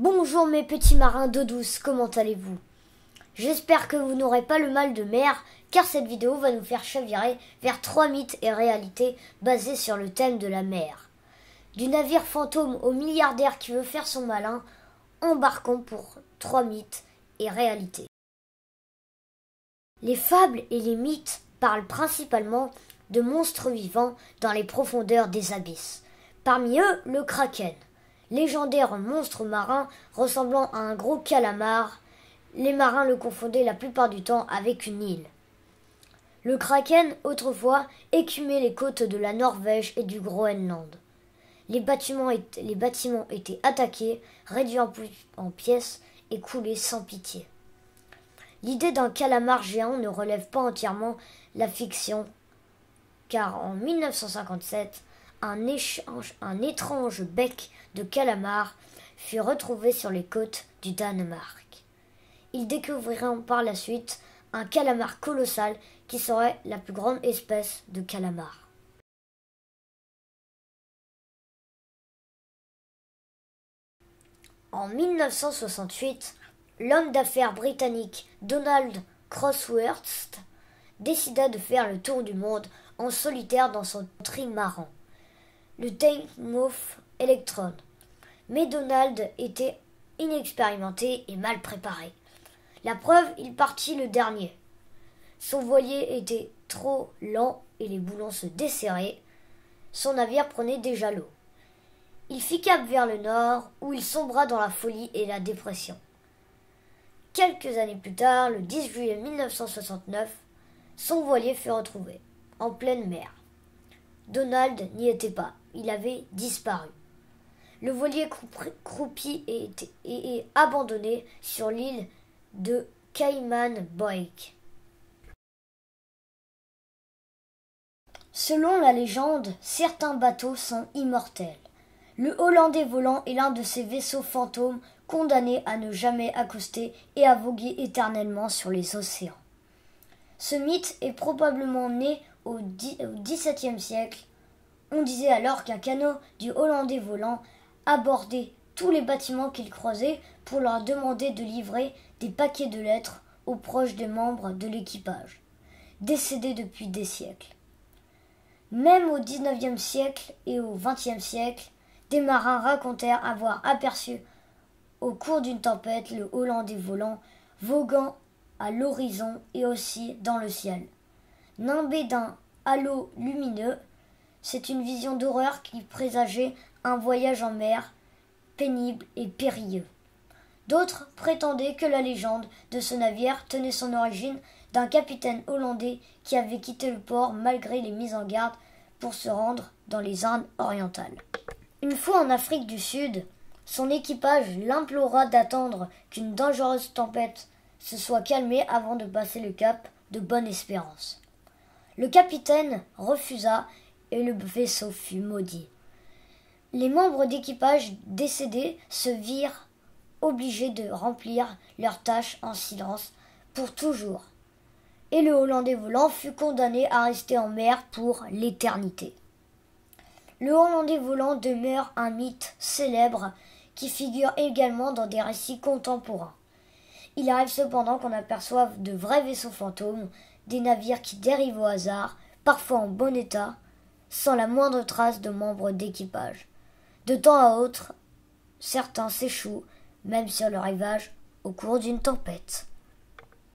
Bonjour mes petits marins d'eau douce, comment allez-vous? J'espère que vous n'aurez pas le mal de mer, car cette vidéo va nous faire chavirer vers 3 mythes et réalités basés sur le thème de la mer. Du navire fantôme au milliardaire qui veut faire son malin, embarquons pour 3 mythes et réalités. Les fables et les mythes parlent principalement de monstres vivants dans les profondeurs des abysses. Parmi eux, le kraken. Légendaire monstre marin ressemblant à un gros calamar, les marins le confondaient la plupart du temps avec une île. Le kraken, autrefois, écumait les côtes de la Norvège et du Groenland. Les bâtiments étaient attaqués, réduits en pièces et coulés sans pitié. L'idée d'un calamar géant ne relève pas entièrement la fiction, car en 1957, un étrange bec de calamar fut retrouvé sur les côtes du Danemark. Ils découvriront par la suite un calamar colossal qui serait la plus grande espèce de calamar. En 1968, l'homme d'affaires britannique Donald Crosthwaite décida de faire le tour du monde en solitaire dans son trimaran, le Tynemouth Electron. Mais Donald était inexpérimenté et mal préparé. La preuve, il partit le dernier. Son voilier était trop lent et les boulons se desserraient. Son navire prenait déjà l'eau. Il fit cap vers le nord, où il sombra dans la folie et la dépression. Quelques années plus tard, le 10 juillet 1969, son voilier fut retrouvé, en pleine mer. Donald n'y était pas, il avait disparu. Le voilier croupi et abandonné sur l'île de Cayman Boyk. Selon la légende, certains bateaux sont immortels. Le Hollandais volant est l'un de ces vaisseaux fantômes condamnés à ne jamais accoster et à voguer éternellement sur les océans. Ce mythe est probablement né au XVIIe siècle. On disait alors qu'un canot du Hollandais volant abordait tous les bâtiments qu'il croisait pour leur demander de livrer des paquets de lettres aux proches des membres de l'équipage, décédés depuis des siècles. Même au XIXe siècle et au XXe siècle, des marins racontèrent avoir aperçu au cours d'une tempête le Hollandais volant voguant à l'horizon et aussi dans le ciel. Nimbé d'un halo lumineux, c'est une vision d'horreur qui présageait un voyage en mer pénible et périlleux. D'autres prétendaient que la légende de ce navire tenait son origine d'un capitaine hollandais qui avait quitté le port malgré les mises en garde pour se rendre dans les Indes orientales. Une fois en Afrique du Sud, son équipage l'implora d'attendre qu'une dangereuse tempête se soit calmée avant de passer le cap de Bonne-Espérance. Le capitaine refusa et le vaisseau fut maudit. Les membres d'équipage décédés se virent obligés de remplir leurs tâches en silence pour toujours, et le Hollandais volant fut condamné à rester en mer pour l'éternité. Le Hollandais volant demeure un mythe célèbre qui figure également dans des récits contemporains. Il arrive cependant qu'on aperçoive de vrais vaisseaux fantômes, des navires qui dérivent au hasard, parfois en bon état, sans la moindre trace de membres d'équipage. De temps à autre, certains s'échouent, même sur le rivage, au cours d'une tempête.